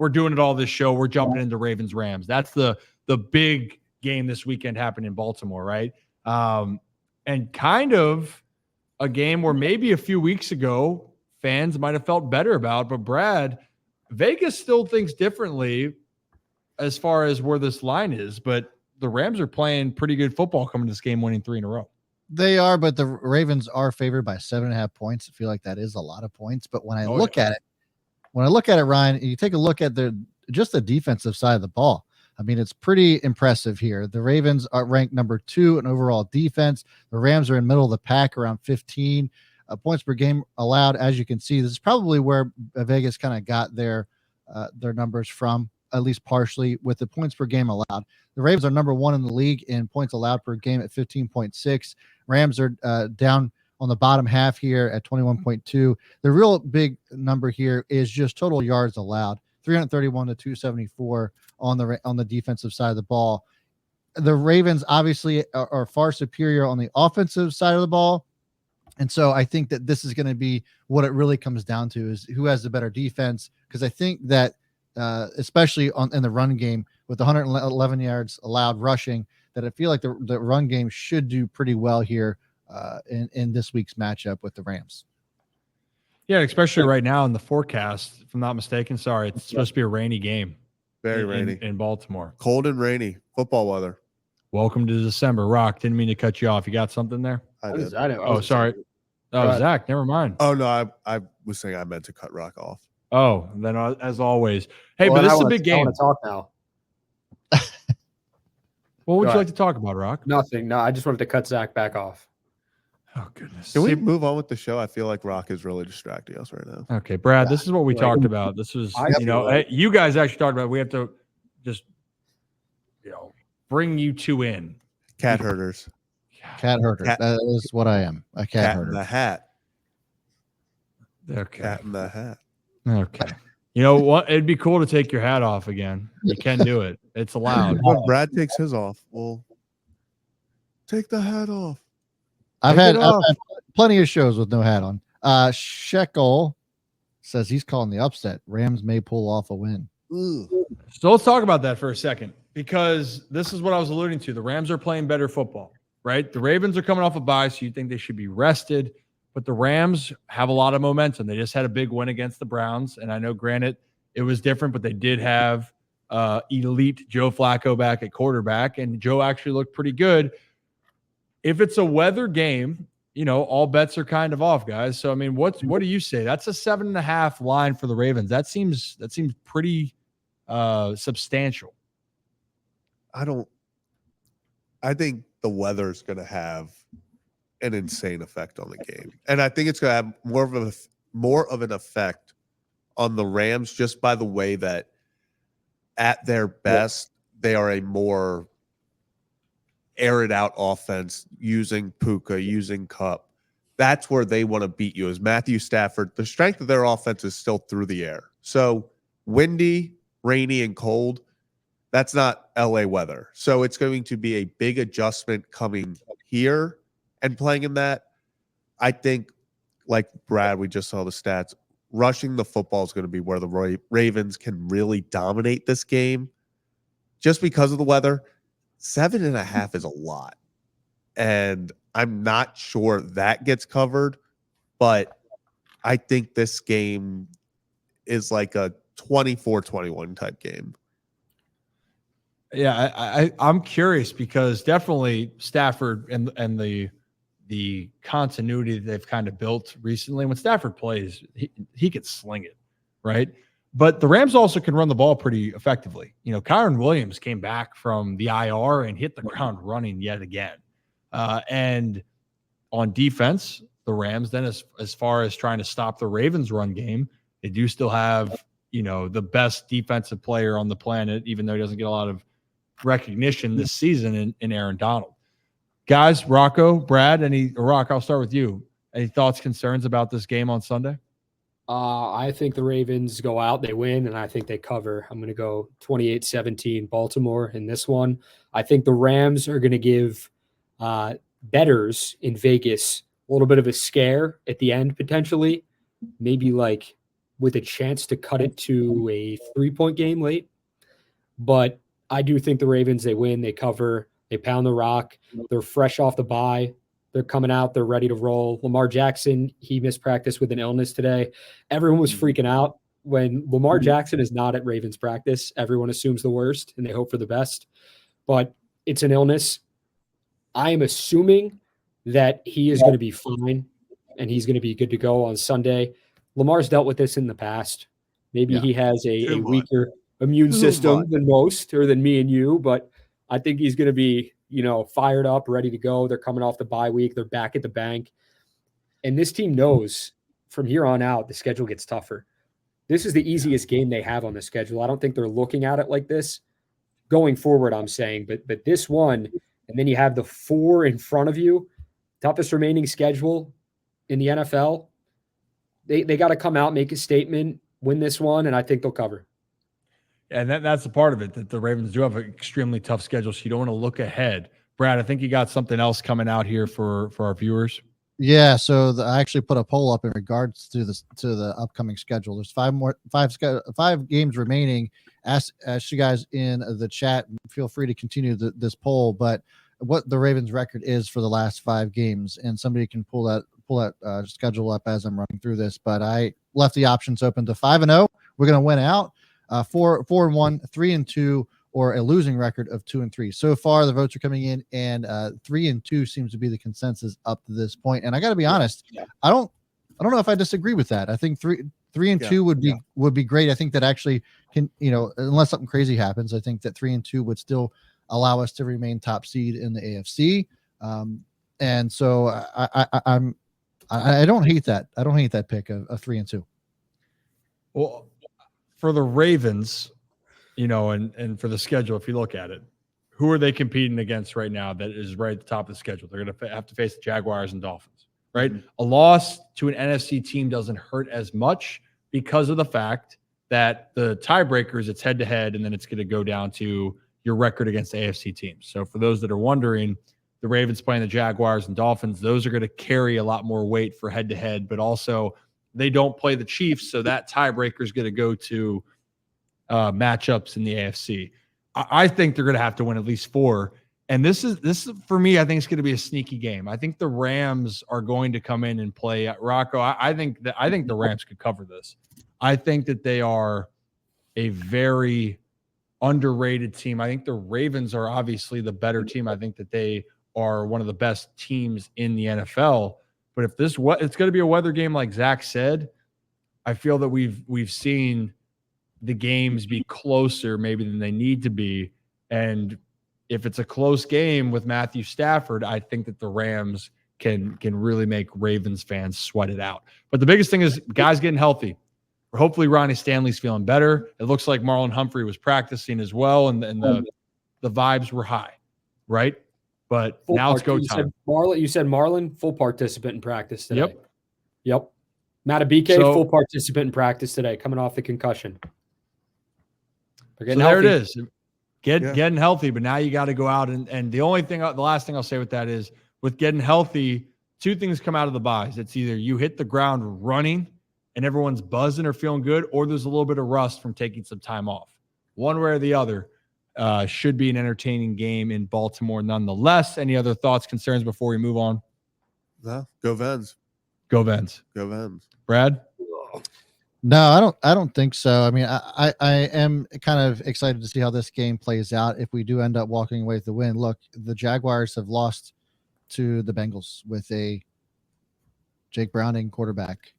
we're doing it all this show. We're jumping into Ravens Rams. That's the big game this weekend happened in Baltimore, right? And kind of a game where maybe a few weeks ago fans might have felt better about, but Brad, Vegas still thinks differently as far as where this line is, but the Rams are playing pretty good football coming to this game, winning 3 in a row. They are, but the Ravens are favored by 7.5 points. I feel like that is a lot of points. But when I look at it, Ryan, you take a look at the defensive side of the ball. I mean, it's pretty impressive here. The Ravens are ranked number 2 in overall defense. The Rams are in middle of the pack, around 15 points per game allowed. As you can see, this is probably where Vegas kind of got their numbers from, at least partially, with the points per game allowed. The Ravens are number 1 in the league in points allowed per game at 15.6. Rams are down on the bottom half here at 21.2. The real big number here is just total yards allowed, 331 to 274 on the defensive side of the ball. The Ravens obviously are far superior on the offensive side of the ball. And so I think that this is going to be what it really comes down to, is who has the better defense. Because I think that especially in the run game with 111 yards allowed rushing, that I feel like the run game should do pretty well here in this week's matchup with the Rams. Yeah, especially right now in the forecast, if I'm not mistaken. Sorry, it's supposed to be a rainy game. Very rainy in Baltimore. Cold and rainy football weather. Welcome to December. Rock, didn't mean to cut you off. You got something there? I did. Oh, sorry. Oh, Zach, never mind. Oh, no, I was saying I meant to cut Rock off. Oh, then as always. Hey, but this is a big game. I want to talk now. What would you like to talk about, Rock? Nothing. No, I just wanted to cut Zach back off. Oh, goodness. Can we move on with the show? I feel like Rock is really distracting us right now. Okay, Brad, this is what we talked about. This was, you guys actually talked about, we have to just, bring you two in. Cat herders. Cat herder. That is what I am. A cat herder. In the hat. Okay. Cat in the hat. Okay. You know what? It'd be cool to take your hat off again. You can do it. It's allowed. When Brad takes his off, we'll take the hat off. I've had plenty of shows with no hat on. Shekel says he's calling the upset. Rams may pull off a win. Ooh. So let's talk about that for a second, because this is what I was alluding to. The Rams are playing better football, right? The Ravens are coming off a bye, so you think they should be rested. But the Rams have a lot of momentum. They just had a big win against the Browns. And I know, granted, it was different, but they did have elite Joe Flacco back at quarterback. And Joe actually looked pretty good. If it's a weather game, all bets are kind of off, guys. So, I mean, what do you say? That's a 7.5 line for the Ravens. That seems pretty substantial. I think the weather's going to have an insane effect on the game. And I think it's going to have more of an effect on the Rams, just by the way that at their best, they are a more air out offense, using Puka, using Kupp. That's where they want to beat you, is Matthew Stafford. The strength of their offense is still through the air. So windy, rainy, and cold, that's not LA weather. So it's going to be a big adjustment coming here and playing in that. I think, like Brad, we just saw the stats, rushing the football is going to be where the Ravens can really dominate this game. Just because of the weather, 7.5 is a lot. And I'm not sure that gets covered, but I think this game is like a 24-21 type game. Yeah, I'm curious, because definitely Stafford and the continuity that they've kind of built recently. When Stafford plays, he could sling it, right? But the Rams also can run the ball pretty effectively. Kyron Williams came back from the IR and hit the ground running yet again. And on defense, the Rams then, as far as trying to stop the Ravens run game, they do still have, the best defensive player on the planet, even though he doesn't get a lot of recognition this season in Aaron Donald. Guys, Rocco, Brad, Rock, I'll start with you. Any thoughts, concerns about this game on Sunday? I think the Ravens go out, they win, and I think they cover. I'm going to go 28-17 Baltimore in this one. I think the Rams are going to give bettors in Vegas a little bit of a scare at the end, potentially. Maybe like with a chance to cut it to a 3-point game late. But I do think the Ravens, they win, they cover, they pound the rock. They're fresh off the bye. They're coming out. They're ready to roll. Lamar Jackson, he missed practice with an illness today. Everyone was freaking out. When Lamar Jackson is not at Ravens practice, everyone assumes the worst and they hope for the best. But it's an illness. I am assuming that he is going to be fine and he's going to be good to go on Sunday. Lamar's dealt with this in the past. Maybe he has a weaker immune system than most, or than me and you, but I think he's going to be, fired up, ready to go. They're coming off the bye week. They're back at the bank. And this team knows from here on out, the schedule gets tougher. This is the easiest game they have on the schedule. I don't think they're looking at it like this going forward, I'm saying, but this one, and then you have the 4 in front of you, toughest remaining schedule in the NFL. They got to come out, make a statement, win this one, and I think they'll cover. And that's the part of it, that the Ravens do have an extremely tough schedule, so you don't want to look ahead. Brad, I think you got something else coming out here for our viewers. Yeah, so I actually put a poll up in regards to the upcoming schedule. There's 5 games remaining. Ask you guys in the chat. Feel free to continue this poll, but what the Ravens record is for the last 5 games, and somebody can pull that schedule up as I'm running through this. But I left the options open to 5-0. We're going to win out. 4-1, 3-2, or a losing record of 2-3. So far, the votes are coming in, and 3-2 seems to be the consensus up to this point. And I got to be honest, I don't know if I disagree with that. I think 3-2 would be great. I think that actually can, unless something crazy happens, I think that 3-2 would still allow us to remain top seed in the AFC. And so I don't hate that. I don't hate that pick of 3-2. Well, for the Ravens, and for the schedule, if you look at it, who are they competing against right now that is right at the top of the schedule? They're going to have to face the Jaguars and Dolphins, right? Mm-hmm. A loss to an NFC team doesn't hurt as much because of the fact that the tiebreakers, it's head-to-head, and then it's going to go down to your record against AFC teams. So for those that are wondering, the Ravens playing the Jaguars and Dolphins, those are going to carry a lot more weight for head-to-head, but also they don't play the Chiefs, so that tiebreaker is going to go to matchups in the AFC. I think they're going to have to win at least 4. And this is for me, I think it's going to be a sneaky game. I think the Rams are going to come in and play. Rocco, I think the Rams could cover this. I think that they are a very underrated team. I think the Ravens are obviously the better team. I think that they are one of the best teams in the NFL. But if it's going to be a weather game, like Zach said, I feel that we've seen the games be closer maybe than they need to be. And if it's a close game with Matthew Stafford, I think that the Rams can really make Ravens fans sweat it out. But the biggest thing is guys getting healthy. Hopefully Ronnie Stanley's feeling better. It looks like Marlon Humphrey was practicing as well, and the vibes were high, right? But now it's go time. You said Marlon, full participant in practice today. Yep. Matabike, full participant in practice today, coming off the concussion. So there it is. Getting healthy, but now you got to go out and the last thing I'll say with that is, with getting healthy, 2 things come out of the buys. It's either you hit the ground running and everyone's buzzing or feeling good, or there's a little bit of rust from taking some time off. One way or the other. Should be an entertaining game in Baltimore nonetheless. Any other thoughts, concerns before we move on? No, go Vens. Go Vens. Go Vens. Brad? No, I don't think so. I mean, I am kind of excited to see how this game plays out if we do end up walking away with the win. Look, the Jaguars have lost to the Bengals with a Jake Browning quarterback.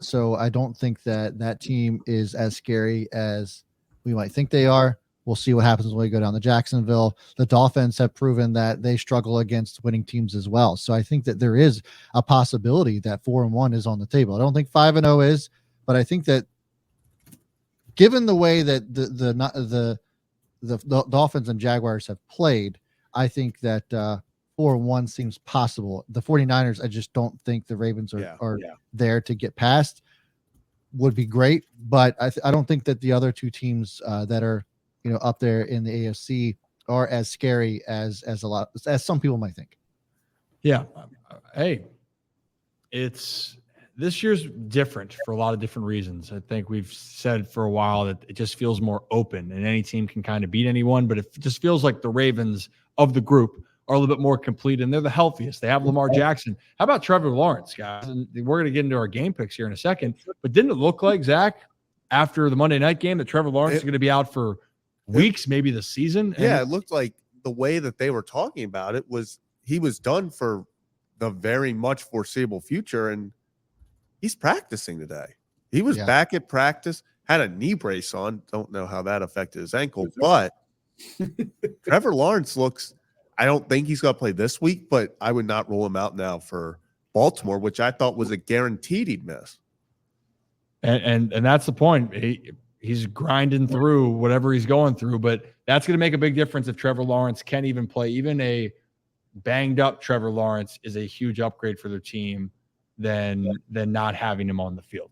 So I don't think that team is as scary as we might think they are. We'll see what happens when we go down to Jacksonville. The Dolphins have proven that they struggle against winning teams as well. So I think that there is a possibility that 4-1 is on the table. I don't think 5-0 is, but I think that given the way that the Dolphins and Jaguars have played, I think that 4-1 seems possible. The 49ers, I just don't think the Ravens are there to get past. Would be great, but I don't think that the other 2 teams that are up there in the AFC are as scary as some people might think. Yeah. Hey, this This year's different for a lot of different reasons. I think we've said for a while that it just feels more open and any team can kind of beat anyone, but it just feels like the Ravens of the group are a little bit more complete and they're the healthiest. They have Lamar Jackson. How about Trevor Lawrence, guys? And we're going to get into our game picks here in a second, but didn't it look like, Zach, after the Monday night game that Trevor Lawrence is going to be out for weeks, maybe the season? And yeah, it looked like the way that they were talking about it was he was done for the very much foreseeable future, and he's practicing today. He was back at practice, had a knee brace on. Don't know how that affected his ankle, but Trevor Lawrence looks – I don't think he's going to play this week, but I would not rule him out now for Baltimore, which I thought was a guaranteed he'd miss. And that's the point. He's grinding through whatever he's going through, but that's going to make a big difference if Trevor Lawrence can even play. Even a banged up Trevor Lawrence is a huge upgrade for their team than not having him on the field.